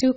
2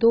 2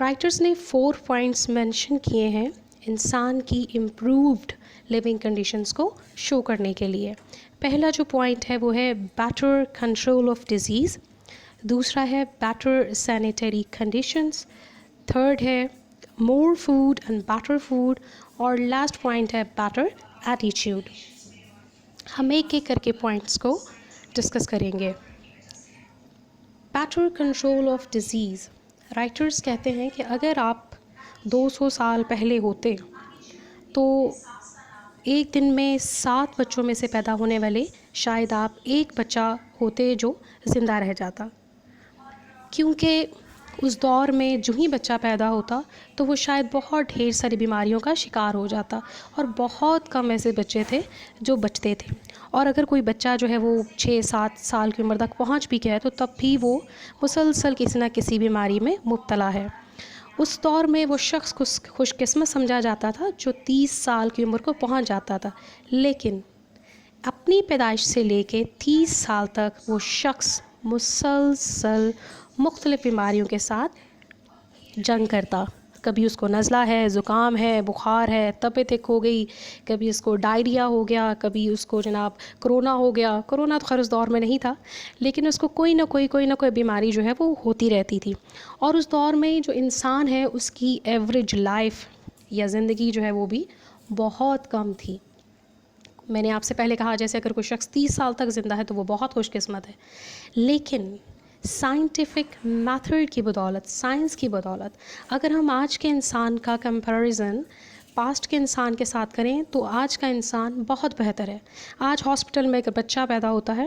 writers نے 4 points mention کیے ہیں انسان کی امپرووڈ لیونگ کنڈیشنز کو شو کرنے کے لیے. پہلا جو پوائنٹ ہے وہ ہے بیٹر کنٹرول آف ڈیزیز, دوسرا ہے بیٹر سینیٹری کنڈیشنز, تھرڈ ہے مور فوڈ اینڈ بیٹر فوڈ, اور لاسٹ پوائنٹ ہے بیٹر ایٹیٹیوڈ. ہم ایک ایک کر کے پوائنٹس کو ڈسکس کریں گے. Better control of disease. Writers کہتے ہیں کہ اگر آپ 200 سال پہلے ہوتے تو ایک دن میں 7 بچوں میں سے پیدا ہونے والے شاید آپ ایک بچہ ہوتے جو زندہ رہ جاتا, کیونکہ اس دور میں جو ہی بچہ پیدا ہوتا تو وہ شاید بہت ڈھیر ساری بیماریوں کا شکار ہو جاتا, اور بہت کم ایسے بچے تھے جو بچتے تھے. اور اگر کوئی بچہ جو ہے وہ 6-7 سال کی عمر تک پہنچ بھی گیا ہے تو تب بھی وہ مسلسل کسی نہ کسی بیماری میں مبتلا ہے. اس دور میں وہ شخص کو خوش قسمت سمجھا جاتا تھا جو 30 سال کی عمر کو پہنچ جاتا تھا, لیکن اپنی پیدائش سے لے کے 30 سال تک وہ شخص مسلسل مختلف بیماریوں کے ساتھ جنگ کرتا. کبھی اس کو نزلہ ہے, زکام ہے, بخار ہے, طبیعت ایک ہو گئی, کبھی اس کو ڈائریا ہو گیا, کبھی اس کو جناب کرونا ہو گیا. کرونا تو خیر اس دور میں نہیں تھا, لیکن اس کو کوئی نہ کوئی بیماری جو ہے وہ ہوتی رہتی تھی. اور اس دور میں جو انسان ہے اس کی ایوریج لائف یا زندگی جو ہے وہ بھی بہت کم تھی. میں نے آپ سے پہلے کہا جیسے اگر کوئی شخص 30 سال تک زندہ ہے تو وہ بہت خوش قسمت ہے. لیکن سائنٹیفک میتھڈ کی بدولت, سائنس کی بدولت, اگر ہم آج کے انسان کا کمپیریزن پاسٹ کے انسان کے ساتھ کریں تو آج کا انسان بہت بہتر ہے. آج ہاسپٹل میں اگر بچہ پیدا ہوتا ہے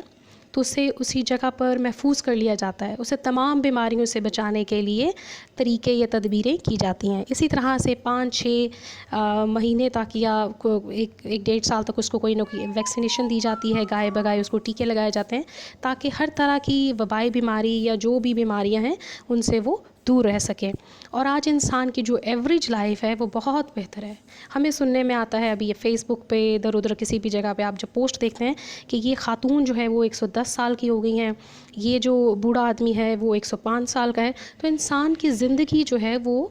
تو اسے اسی جگہ پر محفوظ کر لیا جاتا ہے, اسے تمام بیماریوں سے بچانے کے لیے طریقے یا تدبیریں کی جاتی ہیں. اسی طرح سے 5-6 مہینے تک یا 1-1.5 سال تک اس کو کوئی نہ کوئی ویکسینیشن دی جاتی ہے, گائے بگائے اس کو ٹیکے لگائے جاتے ہیں تاکہ ہر طرح کی وبائی بیماری یا جو بھی بیماریاں ہیں ان سے وہ دور رہ سکے. اور آج انسان کی جو ایوریج لائف ہے وہ بہت بہتر ہے. ہمیں سننے میں آتا ہے ابھی یہ فیس بک پہ ادھر ادھر کسی بھی جگہ پہ آپ جب پوسٹ دیکھتے ہیں کہ یہ خاتون جو ہے وہ 110 سال کی ہو گئی ہیں, یہ جو بوڑھا آدمی ہے وہ 105 سال کا ہے. تو انسان کی زندگی جو ہے وہ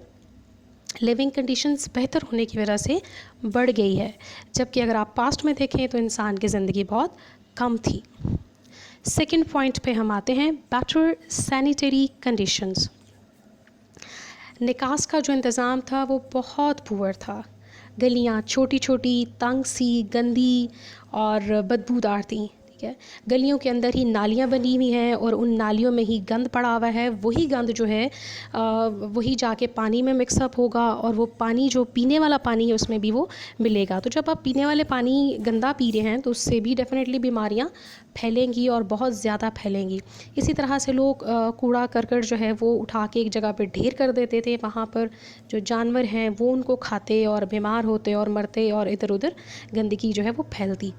لیونگ کنڈیشنز بہتر ہونے کی وجہ سے بڑھ گئی ہے, جبکہ اگر آپ پاسٹ میں دیکھیں تو انسان کی زندگی بہت کم تھی. سیکنڈ پوائنٹ پہ ہم آتے ہیں بیٹر سینیٹری کنڈیشنز. نکاس کا جو انتظام تھا وہ بہت پور تھا. گلیاں چھوٹی چھوٹی, تنگ سی, گندی اور بدبودار تھیں. ٹھیک ہے, گلیوں کے اندر ہی نالیاں بنی ہوئی ہیں اور ان نالیوں میں ہی گند پڑا ہوا ہے. وہی گند جو ہے وہی جا کے پانی میں مکس اپ ہوگا اور وہ پانی جو پینے والا پانی ہے اس میں بھی وہ ملے گا. تو جب آپ پینے والے پانی گندا پی رہے ہیں تو اس سے بھی ڈیفینیٹلی بیماریاں پھیلیں گی اور بہت زیادہ پھیلیں گی. اسی طرح سے لوگ کوڑا کرکٹ جو ہے وہ اٹھا کے ایک جگہ پہ ڈھیر کر دیتے تھے. وہاں پر جو جانور ہیں وہ ان کو کھاتے اور بیمار ہوتے اور مرتے اور ادھر ادھر گندگی جو ہے وہ پھیلتی.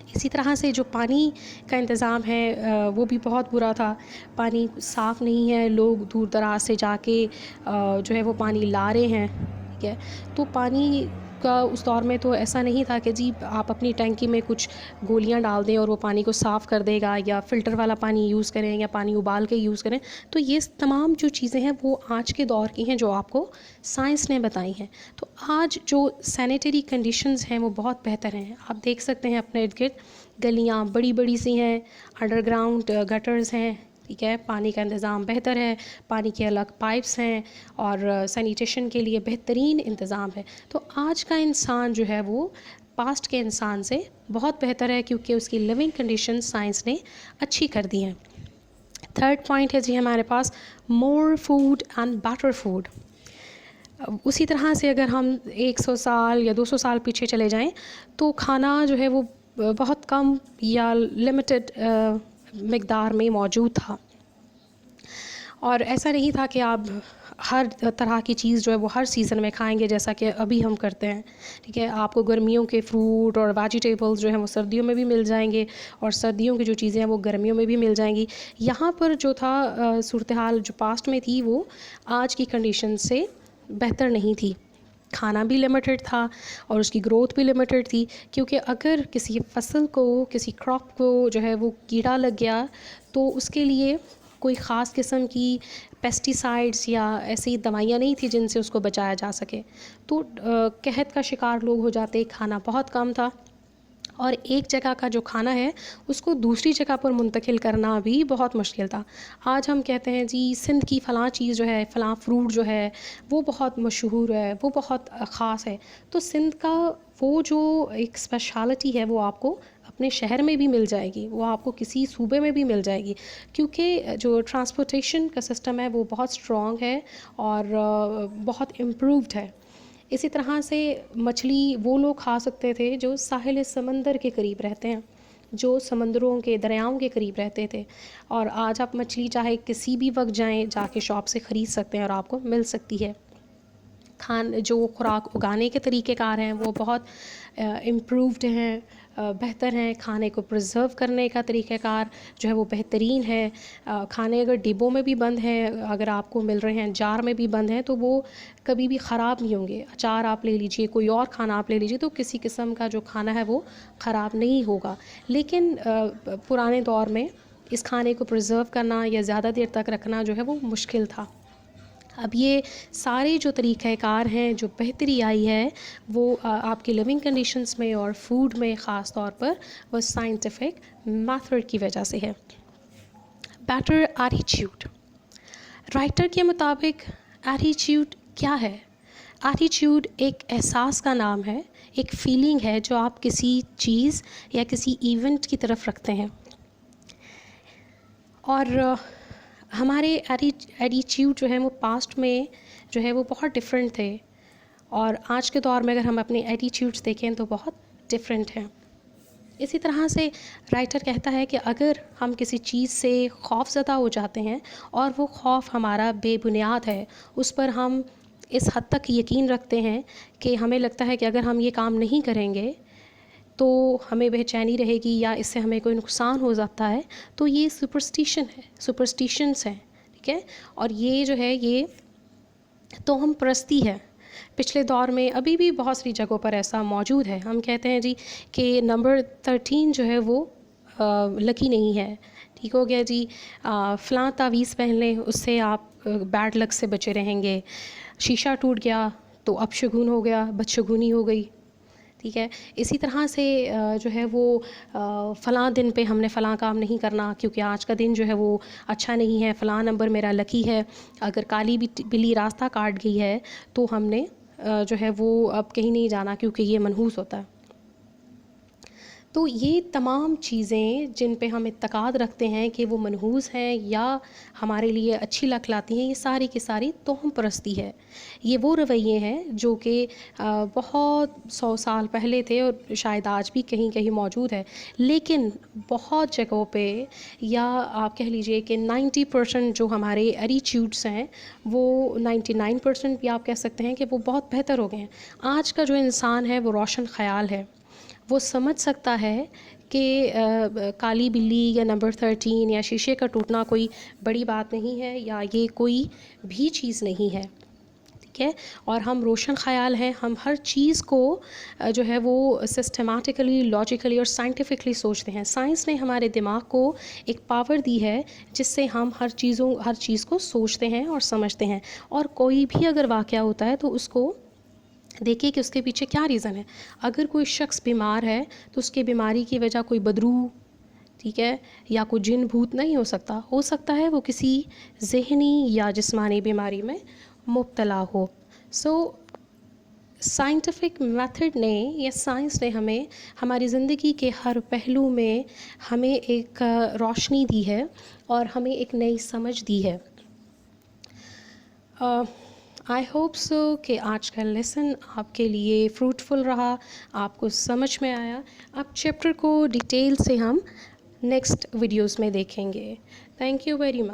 اسی طرح سے جو پانی کا انتظام ہے وہ بھی بہت برا تھا. پانی صاف نہیں ہے, لوگ دور دراز سے جا کے جو ہے وہ پانی لا رہے ہیں. ٹھیک ہے, تو پانی کا اس دور میں تو ایسا نہیں تھا کہ جی آپ اپنی ٹینکی میں کچھ گولیاں ڈال دیں اور وہ پانی کو صاف کر دے گا, یا فلٹر والا پانی یوز کریں یا پانی ابال کے یوز کریں. تو یہ تمام جو چیزیں ہیں وہ آج کے دور کی ہیں جو آپ کو سائنس نے بتائی ہیں. تو آج جو سینیٹری کنڈیشنز ہیں وہ بہت بہتر ہیں. آپ دیکھ سکتے ہیں اپنے ارد گرد گلیاں بڑی بڑی سی ہیں, انڈر گراؤنڈ گٹرز ہیں. ٹھیک ہے, پانی کا انتظام بہتر ہے, پانی کے الگ پائپس ہیں اور سینیٹیشن کے لیے بہترین انتظام ہے. تو آج کا انسان جو ہے وہ پاسٹ کے انسان سے بہت بہتر ہے کیونکہ اس کی لیونگ کنڈیشن سائنس نے اچھی کر دی ہیں. تھرڈ پوائنٹ ہے جی ہمارے پاس مور فوڈ اینڈ بیٹر فوڈ. اسی طرح سے اگر ہم 100 سال یا 200 سال پیچھے چلے جائیں تو کھانا جو ہے وہ بہت کم یا لمیٹڈ مقدار میں موجود تھا, اور ایسا نہیں تھا کہ آپ ہر طرح کی چیز جو ہے وہ ہر سیزن میں کھائیں گے جیسا کہ ابھی ہم کرتے ہیں. ٹھیک ہے, آپ کو گرمیوں کے فروٹ اور ویجیٹیبلز جو ہیں وہ سردیوں میں بھی مل جائیں گے اور سردیوں کی جو چیزیں ہیں وہ گرمیوں میں بھی مل جائیں گی. یہاں پر جو تھا صورتحال جو پاسٹ میں تھی وہ آج کی کنڈیشن سے بہتر نہیں تھی. کھانا بھی لمیٹڈ تھا اور اس کی گروتھ بھی لمیٹڈ تھی, کیونکہ اگر کسی فصل کو کسی کراپ کو جو ہے وہ کیڑا لگ گیا تو اس کے لیے کوئی خاص قسم کی پیسٹیسائڈس یا ایسی دوائیاں نہیں تھیں جن سے اس کو بچایا جا سکے. تو قحط کا شکار لوگ ہو جاتے, کھانا بہت کم تھا, اور ایک جگہ کا جو کھانا ہے اس کو دوسری جگہ پر منتقل کرنا بھی بہت مشکل تھا. آج ہم کہتے ہیں جی سندھ کی فلاں چیز جو ہے, فلاں فروٹ جو ہے وہ بہت مشہور ہے, وہ بہت خاص ہے. تو سندھ کا وہ جو ایک اسپیشلٹی ہے وہ آپ کو اپنے شہر میں بھی مل جائے گی, وہ آپ کو کسی صوبے میں بھی مل جائے گی, کیونکہ جو ٹرانسپورٹیشن کا سسٹم ہے وہ بہت اسٹرانگ ہے اور بہت امپرووڈ ہے. اسی طرح سے مچھلی وہ لوگ کھا سکتے تھے جو ساحل سمندر کے قریب رہتے ہیں, جو سمندروں کے دریاؤں کے قریب رہتے تھے. اور آج آپ مچھلی چاہے کسی بھی وقت جائیں, جا کے شاپ سے خرید سکتے ہیں اور آپ کو مل سکتی ہے. جو خوراک اگانے کے طریقہ کار ہیں وہ بہت امپرووڈ ہیں, بہتر ہیں. کھانے کو پرزرو کرنے کا طریقہ کار جو ہے وہ بہترین ہے. کھانے اگر ڈبوں میں بھی بند ہیں, اگر آپ کو مل رہے ہیں جار میں بھی بند ہیں, تو وہ کبھی بھی خراب نہیں ہوں گے. اچار آپ لے لیجئے, کوئی اور کھانا آپ لے لیجئے, تو کسی قسم کا جو کھانا ہے وہ خراب نہیں ہوگا. لیکن پرانے دور میں اس کھانے کو پرزرو کرنا یا زیادہ دیر تک رکھنا جو ہے وہ مشکل تھا. اب یہ سارے جو طریقہ کار ہیں, جو بہتری آئی ہے وہ آپ کی لیونگ کنڈیشنز میں اور فوڈ میں خاص طور پر وہ سائنٹیفک میتھڈ کی وجہ سے ہے. Better attitude. رائٹر کے مطابق ایٹیٹیوڈ کیا ہے؟ ایٹیٹیوڈ ایک احساس کا نام ہے, ایک فیلنگ ہے جو آپ کسی چیز یا کسی ایونٹ کی طرف رکھتے ہیں. اور ہمارے ایٹیٹیوڈ جو ہے وہ پاسٹ میں جو ہے وہ بہت ڈفرینٹ تھے, اور آج کے دور میں اگر ہم اپنے ایٹیٹیوڈس دیکھیں تو بہت ڈفرینٹ ہیں. اسی طرح سے رائٹر کہتا ہے کہ اگر ہم کسی چیز سے خوف زدہ ہو جاتے ہیں اور وہ خوف ہمارا بے بنیاد ہے, اس پر ہم اس حد تک یقین رکھتے ہیں کہ ہمیں لگتا ہے کہ اگر ہم یہ کام نہیں کریں گے تو ہمیں بے چینی رہے گی یا اس سے ہمیں کوئی نقصان ہو سکتا ہے, تو یہ سپرسٹیشن ہے, سپرسٹیشنس ہیں, ٹھیک ہے. اور یہ جو ہے یہ توہم پرستی ہے. پچھلے دور میں ابھی بھی بہت سی جگہوں پر ایسا موجود ہے. ہم کہتے ہیں جی کہ نمبر 13 جو ہے وہ لکی نہیں ہے, ٹھیک ہو گیا جی, فلاں تعویذ پہن لیں اس سے آپ بیڈ لک سے بچے رہیں گے. شیشہ ٹوٹ گیا تو اپشگون ہو گیا, بدشگونی ہو گئی, ٹھیک ہے. اسی طرح سے جو ہے وہ فلاں دن پہ ہم نے فلاں کام نہیں کرنا کیونکہ آج کا دن جو ہے وہ اچھا نہیں ہے, فلاں نمبر میرا لکی ہے. اگر کالی بلی راستہ کاٹ گئی ہے تو ہم نے جو ہے وہ اب کہیں نہیں جانا کیونکہ یہ منحوس ہوتا ہے. تو یہ تمام چیزیں جن پہ ہم اعتقاد رکھتے ہیں کہ وہ منحوس ہیں یا ہمارے لیے اچھی لگ لاتی ہیں, یہ ساری کی ساری توہم پرستی ہے. یہ وہ رویے ہیں جو کہ بہت 100 سال پہلے تھے اور شاید آج بھی کہیں کہیں موجود ہے, لیکن بہت جگہوں پہ یا آپ کہہ لیجئے کہ 90% جو ہمارے ایٹیٹیوڈس ہیں وہ 99% بھی آپ کہہ سکتے ہیں کہ وہ بہت بہتر ہو گئے ہیں. آج کا جو انسان ہے وہ روشن خیال ہے, وہ سمجھ سکتا ہے کہ کالی بلی یا نمبر 13 یا شیشے کا ٹوٹنا کوئی بڑی بات نہیں ہے یا یہ کوئی بھی چیز نہیں ہے, ٹھیک ہے. اور ہم روشن خیال ہیں, ہم ہر چیز کو جو ہے وہ سسٹمیٹیکلی, لاجیکلی اور سائنٹیفکلی سوچتے ہیں. سائنس نے ہمارے دماغ کو ایک پاور دی ہے جس سے ہم ہر چیز کو سوچتے ہیں اور سمجھتے ہیں. اور کوئی بھی اگر واقعہ ہوتا ہے تو اس کو دیکھیے کہ اس کے پیچھے کیا ریزن ہے. اگر کوئی شخص بیمار ہے تو اس کی بیماری کی وجہ کوئی بدرو, ٹھیک ہے, یا کوئی جن بھوت نہیں ہو سکتا ہے وہ کسی ذہنی یا جسمانی بیماری میں مبتلا ہو. سو سائنٹیفک میتھڈ نے یا سائنس نے ہمیں ہماری زندگی کے ہر پہلو میں ہمیں ایک روشنی دی ہے اور ہمیں ایک نئی سمجھ دی ہے. آئی ہوپ سو کہ آج کا لیسن آپ کے لیے فروٹفل رہا, آپ کو سمجھ میں آیا. اب چیپٹر کو ڈیٹیل سے ہم نیکسٹ ویڈیوز میں دیکھیں گے. Thank you very much.